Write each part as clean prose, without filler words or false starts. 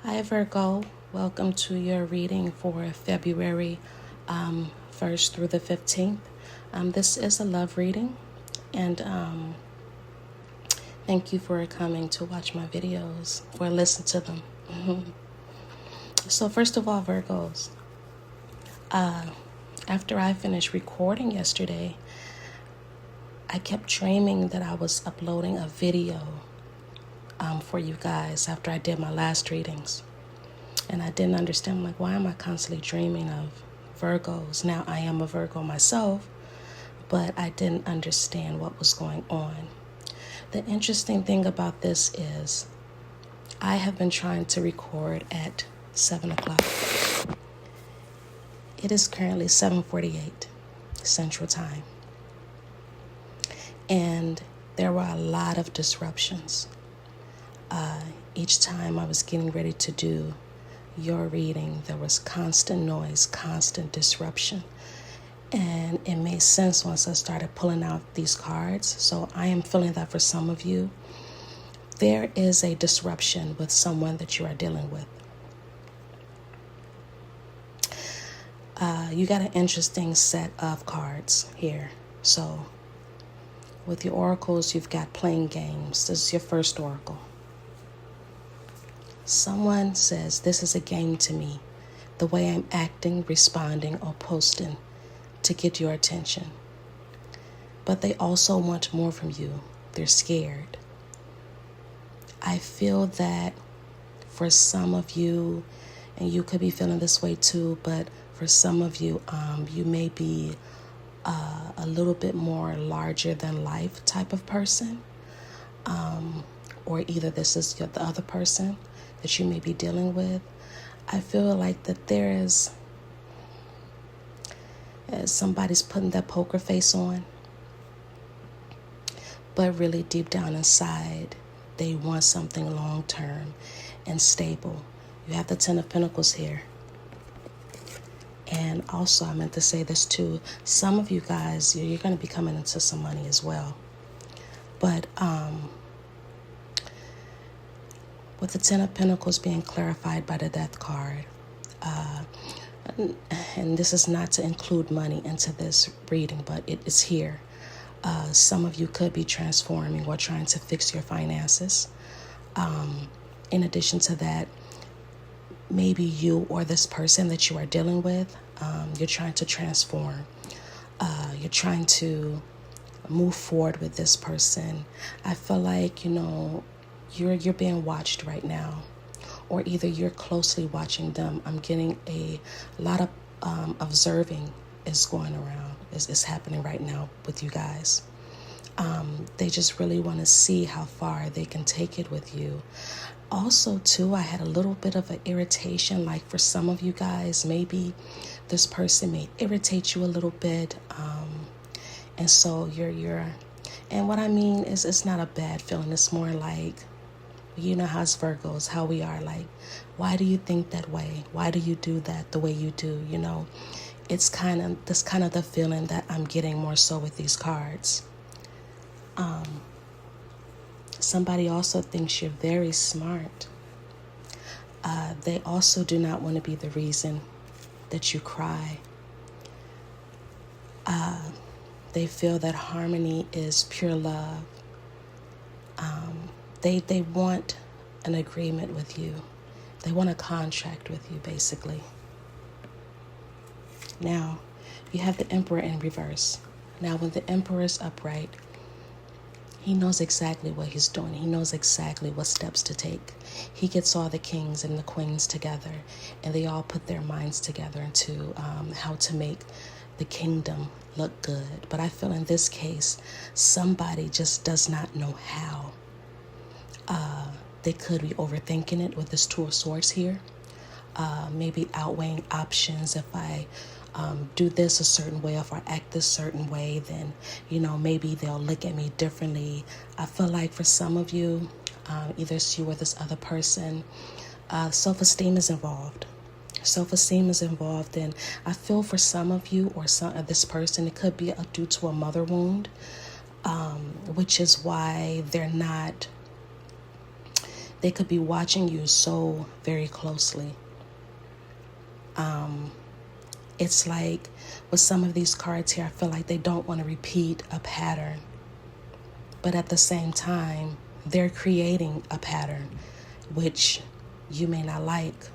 Hi Virgo, welcome to your reading for February 1st through the 15th. This is a love reading, and thank you for coming to watch my videos or listen to them. So first of all, Virgos, after I finished recording yesterday, I kept dreaming that I was uploading a video for you guys after I did my last readings. And I didn't understand, like, why am I constantly dreaming of Virgos? Now, I am a Virgo myself, but I didn't understand what was going on. The interesting thing about this is I have been trying to record at 7 o'clock. It is currently 7:48 Central Time. And there were a lot of disruptions. Each time I was getting ready to do your reading, there was constant noise, constant disruption. And it made sense once I started pulling out these cards. So I am feeling that for some of you, there is a disruption with someone that you are dealing with. You got an interesting set of cards here. So with your oracles, you've got playing games. This is your first oracle. Someone says, this is a game to me, the way I'm acting, responding, or posting to get your attention. But they also want more from you. They're scared. I feel that for some of you, and you could be feeling this way too, but for some of you, you may be a little bit more larger than life type of person. Or either this is the other person that you may be dealing with. I feel like that there is somebody's putting that poker face on, but really deep down inside, they want something long-term and stable. You have the Ten of Pentacles here. And also, I meant to say this too, some of you guys, you're going to be coming into some money as well. But with the Ten of Pentacles being clarified by the Death card, and this is not to include money into this reading, but it is here. Some of you could be transforming or trying to fix your finances. In addition to that, maybe you or this person that you are dealing with, you're trying to transform. You're trying to move forward with this person. I feel like, you're being watched right now, or either you're closely watching them. I'm getting a lot of observing is going around, is happening right now with you guys. They just really want to see how far they can take it with you. Also, too, I had a little bit of an irritation, like for some of you guys, maybe this person may irritate you a little bit. And so and what I mean is, it's not a bad feeling. It's more like, you know how it's Virgos, how we are, like, why do you think that way? Why do you do that the way you do? It's kind of the feeling that I'm getting more so with these cards. Somebody also thinks you're very smart. They also do not want to be the reason that you cry. They feel that harmony is pure love. They want an agreement with you. They want a contract with you, basically. Now, you have the Emperor in reverse. Now, when the Emperor is upright, he knows exactly what he's doing. He knows exactly what steps to take. He gets all the kings and the queens together, and they all put their minds together into how to make the kingdom look good. But I feel in this case, somebody just does not know how. They could be overthinking it with this Two of Swords here. Maybe outweighing options. If I do this a certain way, if I act this certain way, then, maybe they'll look at me differently. I feel like for some of you, either it's you or this other person, self-esteem is involved. Self-esteem is involved, and I feel for some of you or this person, it could be due to a mother wound, which is why they're They could be watching you so very closely. It's like with some of these cards here, I feel like they don't want to repeat a pattern. But at the same time, they're creating a pattern, which you may not like.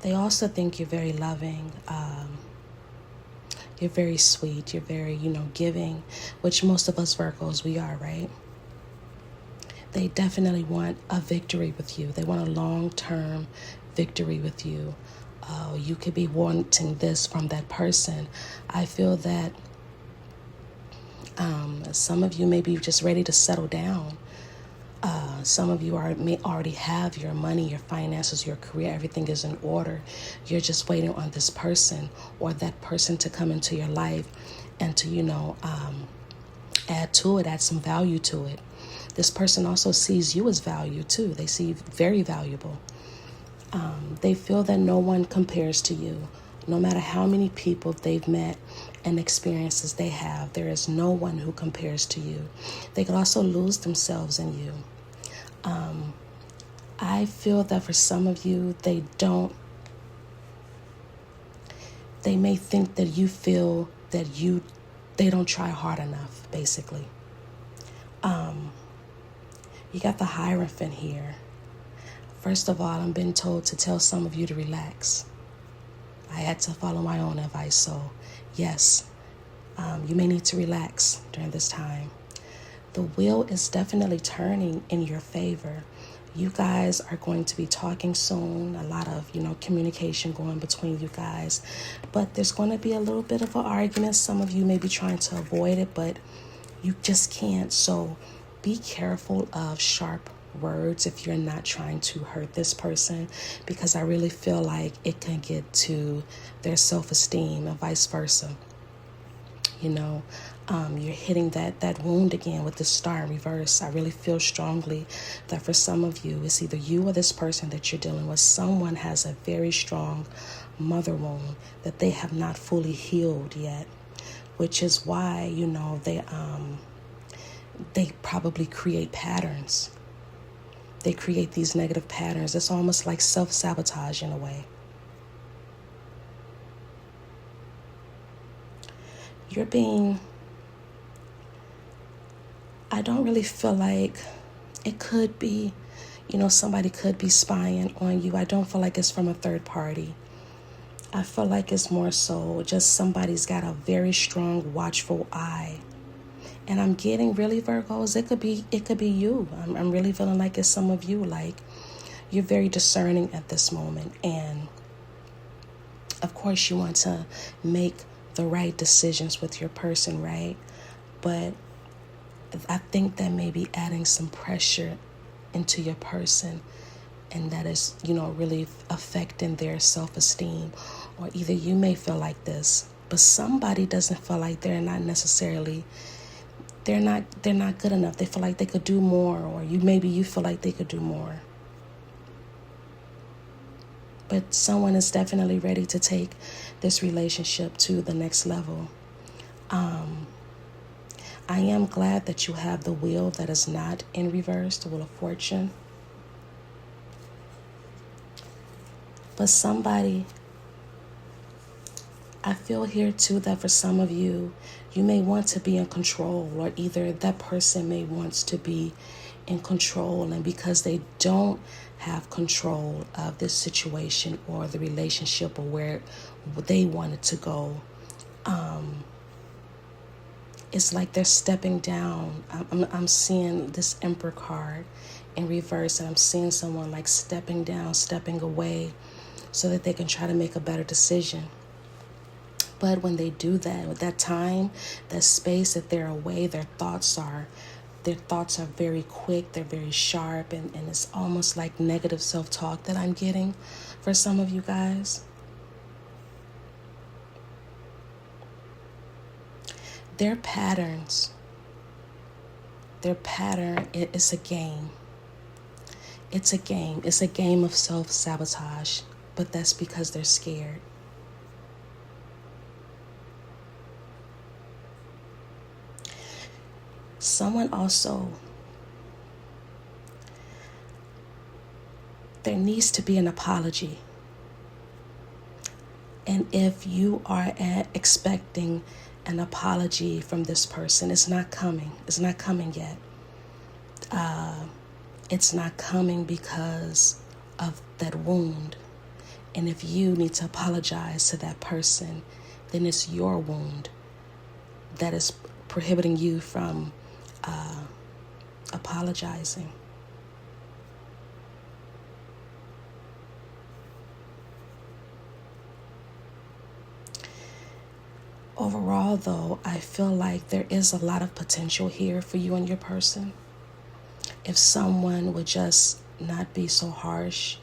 They also think you're very loving. You're very sweet. You're very, giving, which most of us Virgos, we are, right? They definitely want a victory with you. They want a long-term victory with you. You could be wanting this from that person. I feel that some of you may be just ready to settle down. Some of you may already have your money, your finances, your career. Everything is in order. You're just waiting on this person or that person to come into your life and to, add to it, add some value to it. This person also sees you as value too. They see you very valuable. They feel that no one compares to you. No matter how many people they've met and experiences they have, there is no one who compares to you. They could also lose themselves in you. I feel that for some of you, they may think that you feel that they don't try hard enough, basically. You got the Hierophant here. First of all, I'm being told to tell some of you to relax. I had to follow my own advice, so yes, you may need to relax during this time. The wheel is definitely turning in your favor. You guys are going to be talking soon. A lot of, communication going between you guys. But there's going to be a little bit of an argument. Some of you may be trying to avoid it, but you just can't. So be careful of sharp words if you're not trying to hurt this person, because I really feel like it can get to their self-esteem and vice versa. You're hitting that wound again with the star in reverse. I really feel strongly that for some of you, it's either you or this person that you're dealing with. Someone has a very strong mother wound that they have not fully healed yet, which is why, they probably create patterns. They create these negative patterns. It's almost like self-sabotage in a way. I don't really feel like it could be, somebody could be spying on you. I don't feel like it's from a third party. I feel like it's more so just somebody's got a very strong, watchful eye. And I'm getting really Virgos. It could be you. I'm really feeling like it's some of you. Like you're very discerning at this moment. And of course you want to make the right decisions with your person, right? But I think that may be adding some pressure into your person, and that is, really affecting their self-esteem. Or either you may feel like this, but somebody doesn't feel like they're not good enough. They feel like they could do more, or you feel like they could do more. But someone is definitely ready to take this relationship to the next level. I am glad that you have the wheel that is not in reverse, the Wheel of Fortune. But somebody, I feel here too that for some of you, you may want to be in control, or either that person may want to be in control, and because they don't have control of this situation or the relationship or where they want it to go, it's like they're stepping down. I'm seeing this Emperor card in reverse, and I'm seeing someone like stepping down, stepping away, so that they can try to make a better decision. But when they do that, with that time, that space that they're away, their thoughts are very quick, they're very sharp, and it's almost like negative self-talk that I'm getting for some of you guys. Their pattern is a game. It's a game. It's a game of self-sabotage, but that's because they're scared. Someone also, there needs to be an apology. And if you are expecting an apology from this person, it's not coming. It's not coming yet. It's not coming because of that wound. And if you need to apologize to that person, then it's your wound that is prohibiting you from apologizing. Overall, though, I feel like there is a lot of potential here for you and your person. If someone would just not be so harsh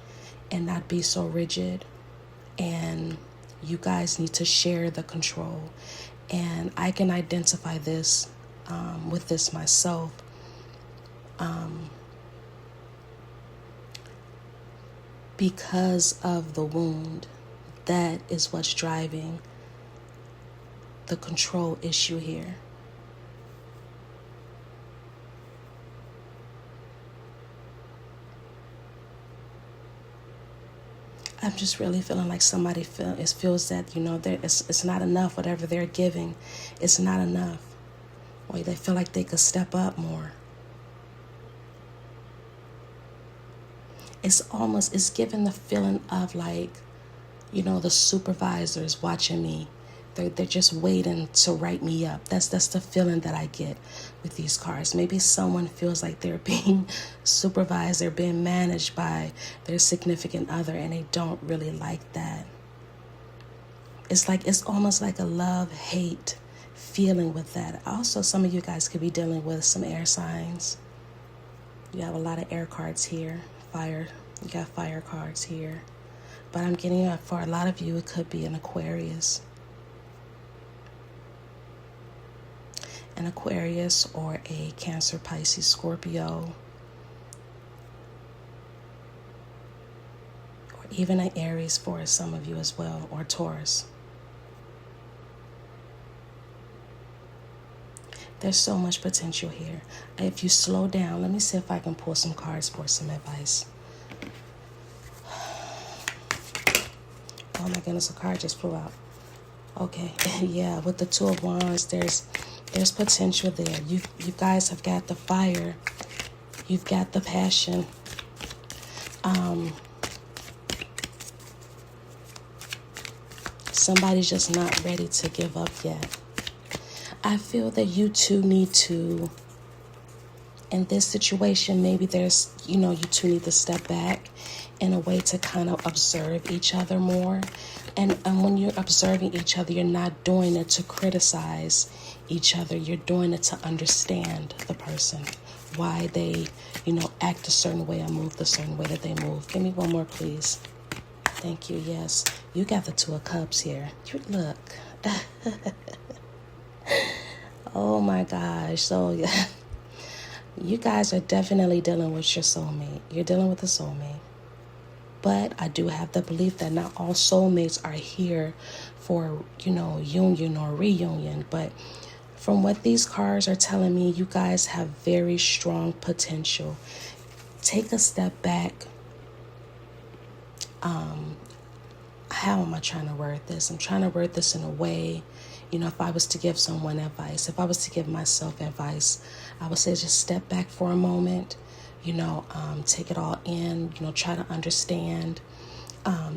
and not be so rigid, and you guys need to share the control. And I can identify this with this myself. Because of the wound, that is what's driving the control issue here. I'm just really feeling like somebody feels that, it's not enough. Whatever they're giving, it's not enough. Or they feel like they could step up more. It's given the feeling of like, the supervisors watching me. They're just waiting to write me up. That's the feeling that I get with these cards. Maybe someone feels like they're being supervised, they're being managed by their significant other, and they don't really like that. It's almost like a love-hate feeling with that. Also, some of you guys could be dealing with some air signs. You have a lot of air cards here. Fire. You got fire cards here. But I'm getting for a lot of you, it could be an Aquarius. An Aquarius or a Cancer, Pisces, Scorpio, or even an Aries for some of you as well, or Taurus. There's so much potential here. If you slow down, let me see if I can pull some cards for some advice. Oh my goodness, a card just flew out. Okay, yeah, with the Two of Wands, there's potential there. You guys have got the fire. You've got the passion. Somebody's just not ready to give up yet. I feel that you two need to, in this situation, maybe there's, you two need to step back in a way to kind of observe each other more. And when you're observing each other, you're not doing it to criticize each other. You're doing it to understand the person, why they, act a certain way or move the certain way that they move. Give me one more, please. Thank you. Yes, you got the Two of Cups here. Look. Oh my gosh. So yeah, you guys are definitely dealing with your soulmate. You're dealing with a soulmate. But I do have the belief that not all soulmates are here for, union or reunion. But from what these cards are telling me, you guys have very strong potential. Take a step back. How am I trying to word this? I'm trying to word this in a way, if I was to give someone advice, if I was to give myself advice, I would say just step back for a moment, take it all in, try to understand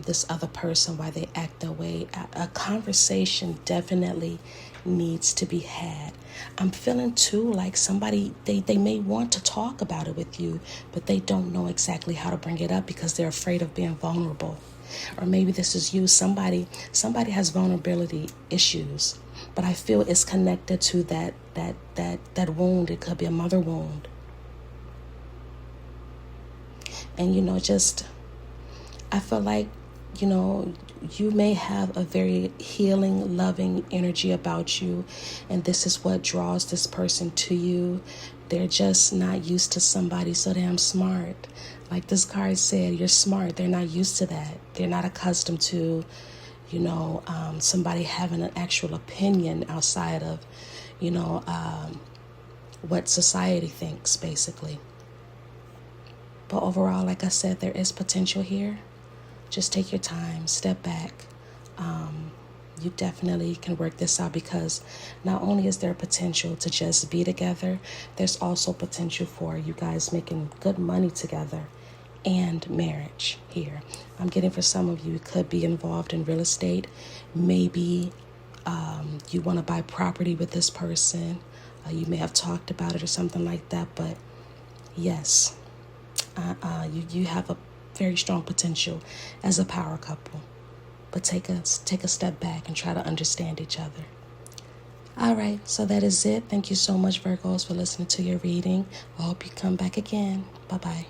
this other person, why they act that way. A conversation definitely needs to be had. I'm feeling too like somebody, they may want to talk about it with you, but they don't know exactly how to bring it up because they're afraid of being vulnerable. Or maybe this is you. Somebody has vulnerability issues, but I feel it's connected to that wound. It could be a mother wound. And I feel like, you may have a very healing, loving energy about you, and this is what draws this person to you. They're just not used to somebody so damn smart. Like this card said, you're smart. They're not used to that. They're not accustomed to, somebody having an actual opinion outside of, what society thinks, basically. But overall, like I said, there is potential here. Just take your time, step back. You definitely can work this out, because not only is there potential to just be together, there's also potential for you guys making good money together and marriage here. I'm getting for some of you, you could be involved in real estate. Maybe you want to buy property with this person. You may have talked about it or something like that. But yes, you have a very strong potential as a power couple. But take a step back and try to understand each other. All right, so that is it. Thank you so much, Virgos, for listening to your reading. I hope you come back again. Bye-bye.